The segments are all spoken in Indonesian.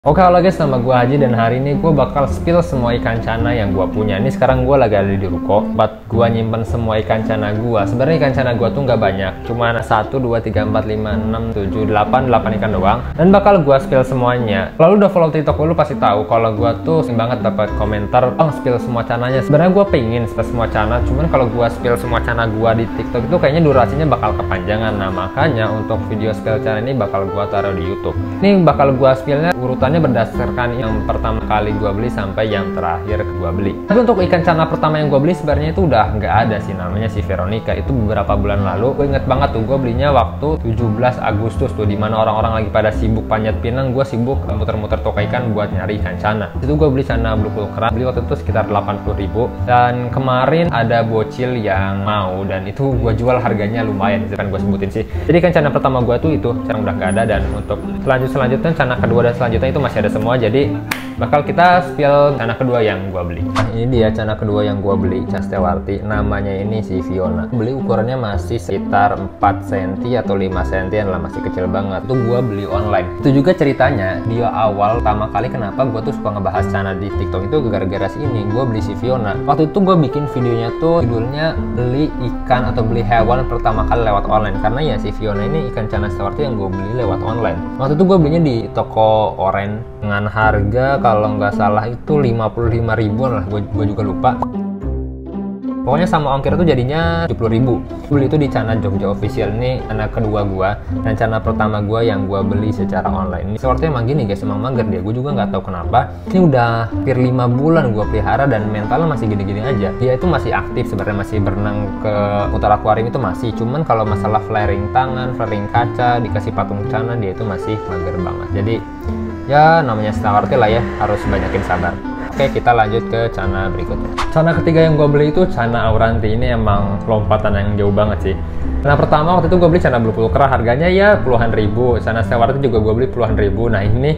Oke, halo guys, nama gue Haji dan hari ini gue bakal spill semua ikan cana yang gue punya. Ini sekarang gue lagi ada di ruko, buat gue nyimpen semua ikan cana gue. Sebenarnya ikan cana gue tuh nggak banyak, cuma 1, 2, 3, 4, 5, 6, 7, 8 ikan doang. Dan bakal gue spill semuanya. Kalau udah follow TikTok gue, lu pasti tahu kalau gue tuh sering banget dapat komentar, "Bang, spill semua cananya." Sebenarnya gue pengen spill semua cana, cuman kalau gue spill semua cana gue di TikTok itu kayaknya durasinya bakal kepanjangan. Nah, makanya untuk video spill cana ini bakal gue taruh di YouTube. Ini bakal gue spillnya urutannya berdasarkan yang pertama kali gue beli sampai yang terakhir gue beli. Tapi untuk ikan cana pertama yang gue beli sebenarnya itu udah nggak ada sih, namanya si Veronica. Itu beberapa bulan lalu. Gue inget banget tuh gue belinya waktu 17 Agustus tuh, dimana orang-orang lagi pada sibuk panjat pinang, gue sibuk muter-muter toko ikan buat nyari ikan cana. Itu gue beli cana blue pulkra, beli waktu itu sekitar 80.000. Dan kemarin ada bocil yang mau, dan itu gue jual harganya lumayan, itu kan gue sebutin sih. Jadi ikan cana pertama gue tuh itu sekarang udah nggak ada, dan untuk selanjutnya cana kedua dan selanjutnya itu masih ada semua. Jadi bakal kita spill cana kedua yang gua beli. Nah, ini dia cana kedua yang gua beli, Castewarti. Namanya ini si Fiona. Beli ukurannya masih sekitar 4 cm atau 5 cm lah, masih kecil banget. Itu gua beli online. Itu juga ceritanya dia awal pertama kali kenapa gua tuh suka ngebahas cana di TikTok itu gara-gara si ini. Gua beli si Fiona. Waktu itu gua bikin videonya tuh judulnya beli ikan atau beli hewan pertama kali lewat online, karena ya si Fiona ini ikan cana Castewarti yang gua beli lewat online. Waktu itu gua belinya di toko Oren dengan harga kalau nggak salah itu 55.000 lah, gue juga lupa. Pokoknya sama ongkir itu jadinya 70.000. Beli itu di Cana Jogja Official. Ini cana kedua gua, dan cana pertama gua yang gua beli secara online. Ini sepertinya emang gini guys, emang mager dia. Gue juga nggak tahu kenapa. Ini udah hampir 5 bulan gua pelihara dan mentalnya masih gini-gini aja. Dia itu masih aktif sebenarnya, masih berenang ke putar akuarium itu masih. Cuman kalau masalah flaring tangan, flaring kaca, dikasih patung cana, dia itu masih mager banget. Jadi ya namanya Castewarti lah ya, harus banyakin sabar. Oke, kita lanjut ke cana berikutnya. Cana ketiga yang gue beli itu cana Auranti. Ini emang lompatan yang jauh banget sih. Nah, pertama waktu itu gue beli cana blue pulkra, harganya ya puluhan ribu. Cana Castewarti juga gue beli puluhan ribu. Nah, ini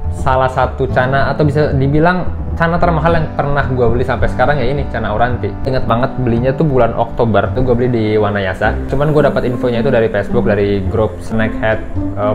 salah satu cana atau bisa dibilang cana termahal yang pernah gue beli sampai sekarang ya ini cana Auranti. Ingat banget belinya tuh bulan Oktober tuh gue beli di Wanayasa. Cuman gue dapat infonya itu dari Facebook, dari grup Snakehead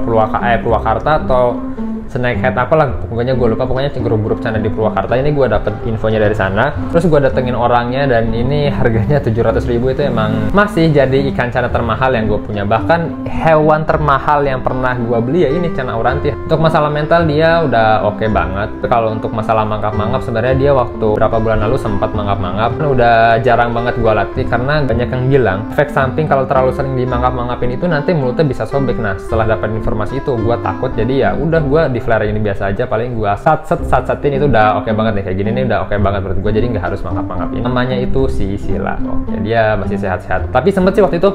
Purwakarta atau Snakehead apalah, pokoknya gue lupa, pokoknya grup-grup cana di Purwakarta. Ini gue dapet infonya dari sana, terus gue datengin orangnya, dan ini harganya 700.000. Itu emang masih jadi ikan cana termahal yang gue punya. Bahkan hewan termahal yang pernah gue beli ya ini cana Auranti. Untuk masalah mental dia udah oke banget. Kalau untuk masalah mangap-mangap, sebenarnya dia waktu berapa bulan lalu sempat mangap-mangap. Udah jarang banget gue latih karena banyak yang bilang efek samping kalau terlalu sering dimangap-mangapin itu nanti mulutnya bisa sobek. Nah, setelah dapat informasi itu gue takut, jadi ya udah gue di flaring ini biasa aja, paling gua sat-satin itu udah oke banget nih. Kayak gini nih udah oke banget menurut gua, jadi nggak harus mangap-mangapin. Namanya itu si Sila. Oke, dia masih sehat-sehat. Tapi sempet sih waktu itu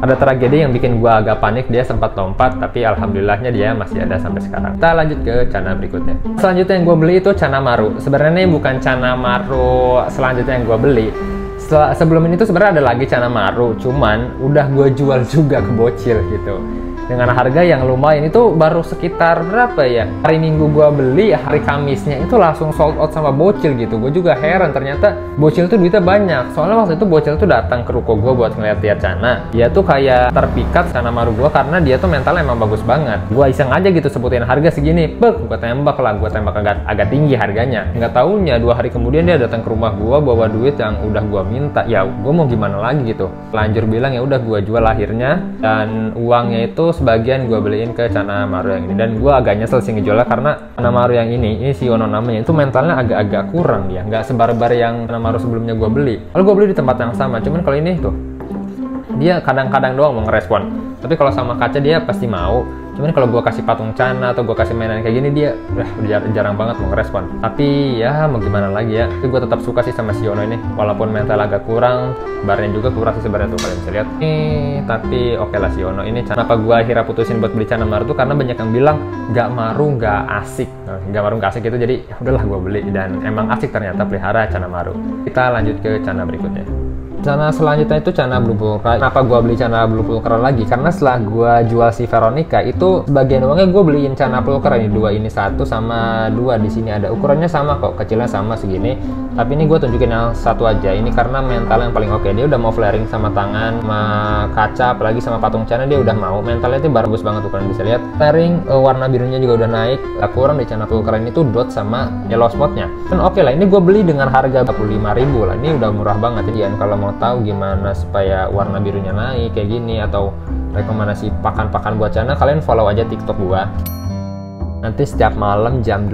ada tragedi yang bikin gua agak panik. Dia sempat lompat, tapi alhamdulillahnya dia masih ada sampai sekarang. Kita lanjut ke cana berikutnya. Selanjutnya yang gua beli itu cana maru. Sebenarnya ini bukan cana maru selanjutnya yang gua beli. Sebelum ini tuh sebenarnya ada lagi cana maru, cuman udah gua jual juga ke bocil gitu, dengan harga yang lumayan. Itu baru sekitar berapa ya, hari Minggu gua beli, hari Kamisnya itu langsung sold out sama bocil gitu. Gue juga heran, ternyata bocil tuh duitnya banyak. Soalnya waktu itu bocil tuh datang ke ruko gua buat ngeliat-liat cana. Dia tuh kayak terpikat cana maru gua karena dia tuh mentalnya emang bagus banget. Gua iseng aja gitu sebutin harga segini, gua tembak agak tinggi harganya. Nggak taunya 2 hari kemudian dia datang ke rumah gua bawa duit yang udah gua minta. Ya gua mau gimana lagi gitu, lanjut bilang ya udah gua jual akhirnya, dan uangnya itu sebagian gue beliin ke cana maru yang ini. Dan gue agak nyesel sih ngejualnya karena cana maru yang ini si Yono namanya, itu mentalnya agak-agak kurang, dia nggak sebar-bar yang cana maru sebelumnya gue beli. Kalau gue beli di tempat yang sama, cuman kalau ini tuh dia kadang-kadang doang mau ngerespon, tapi kalau sama kaca dia pasti mau. Cuman kalau gue kasih patung cana atau gue kasih mainan kayak gini, dia udah jarang banget mau ngerespon. Tapi ya mau gimana lagi ya, tapi gue tetap suka sih sama si Yono ini, walaupun mental agak kurang, barnya juga kurang sih sebenarnya tuh, kalian bisa lihat. Tapi oke lah si Yono ini. Kenapa gue akhirnya putusin buat beli cana maru tuh karena banyak yang bilang nggak maru nggak asik, gitu. Jadi ya udahlah gue beli, dan emang asik ternyata pelihara cana maru. Kita lanjut ke cana berikutnya. Cana selanjutnya itu cana blue pulchra. Kenapa gue beli cana blue pulchra lagi? Karena setelah gue jual si Veronica itu sebagian uangnya gue beliin cana pulchra ini dua, ini satu sama dua. Di sini ada ukurannya sama kok, kecilnya sama segini. Tapi ini gue tunjukin yang satu aja. Ini karena mental yang paling oke. Dia udah mau flaring sama tangan, sama kaca, apalagi sama patung cana dia udah mau. Mentalnya itu bagus banget tuh, kalian bisa lihat. Flaring warna birunya juga udah naik. Kurang di cana pulchra ini tuh dot sama yellow spotnya. Dan oke lah, ini gue beli dengan harga 45.000 lah. Ini udah murah banget. Jadi kalau mau tahu gimana supaya warna birunya naik kayak gini atau rekomendasi pakan-pakan buat cana, kalian follow aja TikTok gua. Nanti setiap malam jam 8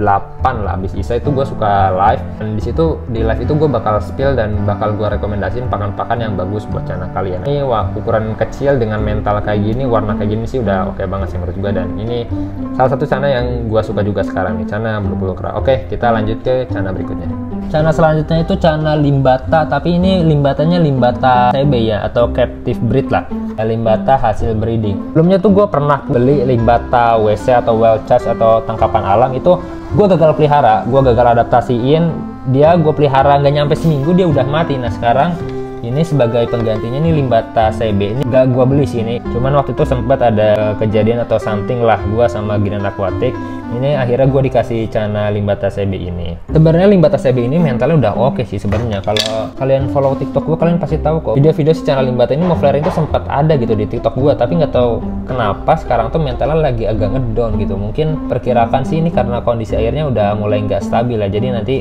lah habis isa itu gue suka live, dan di situ di live itu gue bakal spill dan bakal gue rekomendasiin pakan-pakan yang bagus buat cana kalian. Ini ukuran kecil dengan mental kayak gini, warna kayak gini sih udah oke banget sih menurut gue, dan ini salah satu cana yang gue suka juga sekarang nih, cana blue pulchra. Oke, kita lanjut ke cana berikutnya. Cana selanjutnya itu cana limbata, tapi ini limbatanya limbata CB ya, atau captive breed lah, limbata hasil breeding. Sebelumnya tuh gue pernah beli limbata WC atau wild charge atau tangkapan alam, itu gue gagal pelihara, gue gagal adaptasiin dia, gue pelihara nggak nyampe seminggu dia udah mati. Nah sekarang ini sebagai penggantinya nih limbata CB, ini gak gue beli sih ini, cuman waktu itu sempat ada kejadian atau something lah gue sama Green Aquatic, ini akhirnya gue dikasih cana limbata CB ini. Sebenarnya limbata CB ini mentalnya udah oke sih sebenarnya. Kalau kalian follow TikTok gue, kalian pasti tahu kok video-video si cana limbata ini mau flaring itu sempat ada gitu di TikTok gue, tapi nggak tahu kenapa sekarang tuh mentalnya lagi agak ngedown gitu. Mungkin perkirakan sih ini karena kondisi airnya udah mulai nggak stabil ya. Jadi nanti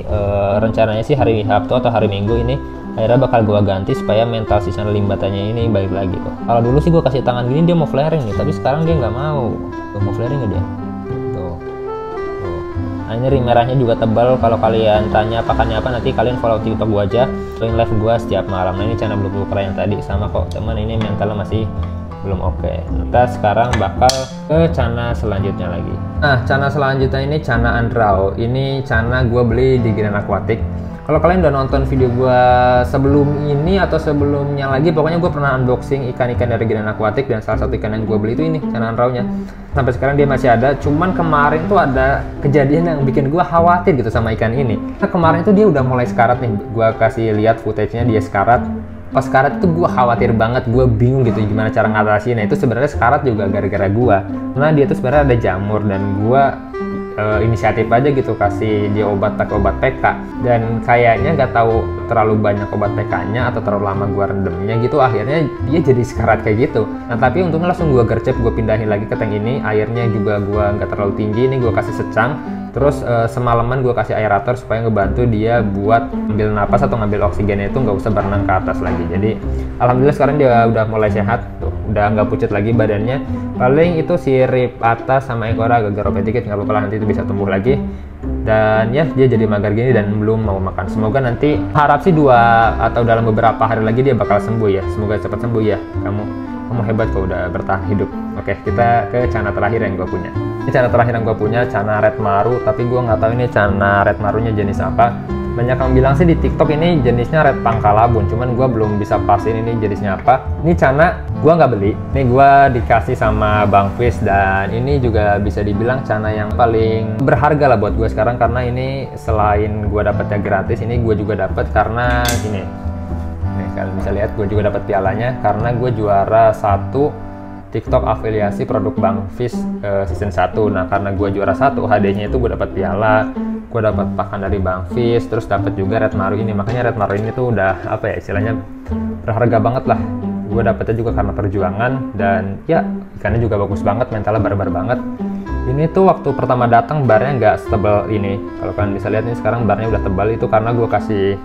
rencananya sih hari Sabtu atau hari Minggu ini akhirnya bakal gue ganti supaya mental si cana limbatanya ini balik lagi tuh. Kalau dulu sih gue kasih tangan gini dia mau flaring nih, tapi sekarang dia nggak mau. Tuh, mau flaring nggak dia? Tuh. Nah, ini ring merahnya juga tebal. Kalau kalian tanya pakannya apa, nanti kalian follow TikTok gue aja, join live gue setiap malam. Nah ini cana blue pulchra yang tadi sama kok teman, ini mentalnya masih belum oke. Kita sekarang bakal ke cana selanjutnya lagi. Nah cana selanjutnya ini cana Andrao. Ini cana gue beli di Green Aquatic. Kalau kalian udah nonton video gue sebelum ini atau sebelumnya lagi, pokoknya gue pernah unboxing ikan-ikan dari Green Aquatic, dan salah satu ikan yang gue beli itu ini, cana Andrao-nya. Sampai sekarang dia masih ada, cuman kemarin tuh ada kejadian yang bikin gue khawatir gitu sama ikan ini. Nah kemarin itu dia udah mulai sekarat nih, gue kasih lihat footage-nya dia sekarat. Pas sekarat itu gue khawatir banget, gue bingung gitu gimana cara ngatasin. Nah itu sebenarnya sekarat juga gara-gara gue, karena dia tuh sebenarnya ada jamur, dan gue inisiatif aja gitu kasih dia obat pakai obat PK, dan kayaknya nggak tahu terlalu banyak obat PK-nya atau terlalu lama gua rendemnya gitu, akhirnya dia jadi sekarat kayak gitu. Nah tapi untungnya langsung gua gercep, gua pindahin lagi ke tank ini, airnya juga gua nggak terlalu tinggi, ini gua kasih secang, terus semalaman gua kasih aerator supaya ngebantu dia buat ngambil napas atau ngambil oksigennya itu nggak usah berenang ke atas lagi. Jadi alhamdulillah sekarang dia udah mulai sehat tuh, udah nggak pucat lagi badannya. Paling itu si rib atas sama ekornya agak ropet dikit, nggak apa-apa lah, nanti itu bisa tumbuh lagi. Dan ya dia jadi magar gini dan belum mau makan. Semoga nanti, harap sih 2 atau dalam beberapa hari lagi dia bakal sembuh ya. Semoga cepat sembuh ya. Kamu hebat kok udah bertahan hidup. Oke, kita ke cana terakhir yang gue punya. Ini cana terakhir yang gue punya, cana red maru, tapi gue nggak tahu ini cana red marunya jenis apa. Banyak yang bilang sih di TikTok ini jenisnya red pangkalabun, cuman gue belum bisa pastiin ini jenisnya apa. Ini cana gue nggak beli, ini gue dikasih sama Bang Fis, dan ini juga bisa dibilang cana yang paling berharga lah buat gue sekarang, karena ini selain gue dapetnya gratis, ini gue juga dapet karena ini. Nih kalian bisa lihat gue juga dapat pialanya karena gue juara 1 TikTok afiliasi produk Bang Fis season 1. Nah karena gue juara 1, HD-nya itu gue dapat piala, gue dapat pakan dari Bang Fis, terus dapat juga red maru ini. Makanya red maru ini tuh udah apa ya istilahnya, berharga banget lah. Gue dapetnya juga karena perjuangan, dan ya ikannya juga bagus banget, mentalnya barbar banget. Ini tuh waktu pertama datang barnya nggak setebal ini. Kalau kalian bisa lihat nih sekarang barnya udah tebal, itu karena gue kasih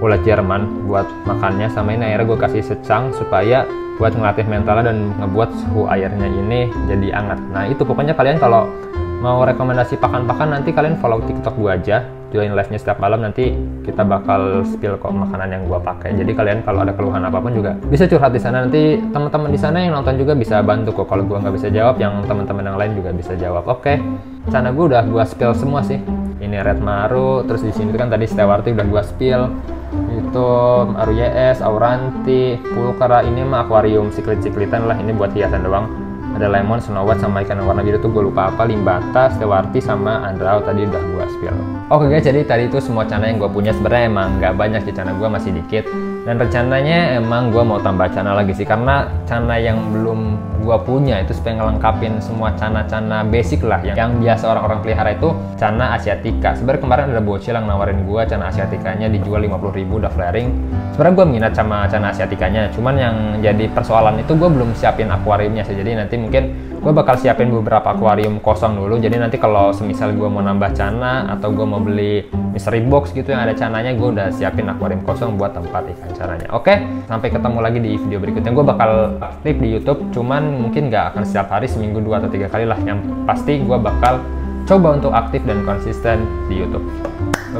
ulat Jerman buat makannya, sama ini akhirnya gue kasih secang supaya buat ngelatih mentalnya dan ngebuat suhu airnya ini jadi hangat. Nah itu pokoknya kalian kalau mau rekomendasi pakan-pakan, nanti kalian follow TikTok gue aja, join live-nya setiap malam, nanti kita bakal spill kok makanan yang gue pakai. Jadi kalian kalau ada keluhan apapun juga bisa curhat di sana, nanti teman-teman di sana yang nonton juga bisa bantu kok. Kalau gue nggak bisa jawab, yang teman-teman yang lain juga bisa jawab. Oke, cana gue udah gue spill semua sih. Ini red maru, terus di sini kan tadi stewarti udah gue spill. Itu Maru YS, Auranti, pulchra, ini mah akuarium siklit-siklitan lah, ini buat hiasan doang. Ada lemon, snow white, sama ikan warna biru tuh gue lupa apa, limbata, stewarti, sama Andrao tadi udah gue spill. Oke guys, jadi tadi itu semua cana yang gue punya. Sebenarnya emang nggak banyak sih, cana gue masih dikit. Dan rencananya emang gue mau tambah cana lagi sih, karena cana yang belum gue punya itu supaya ngelengkapin semua cana-cana basic lah yang biasa orang-orang pelihara itu cana asiatica. Sebenarnya kemarin ada bocil yang nawarin gue cana asiaticanya dijual 50.000 udah flaring. Sebenarnya gue minat sama cana asiaticanya, cuman yang jadi persoalan itu gue belum siapin akuariumnya sih. Jadi nanti mungkin gue bakal siapin beberapa akuarium kosong dulu, jadi nanti kalau semisal gue mau nambah cana atau gue mau beli mystery box gitu yang ada cananya, gue udah siapin akuarium kosong buat tempat ikan cananya. Oke, sampai ketemu lagi di video berikutnya. Gue bakal aktif di YouTube, cuman mungkin nggak akan setiap hari, seminggu 2 atau 3 kali lah. Yang pasti gue bakal coba untuk aktif dan konsisten di YouTube.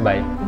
Bye bye.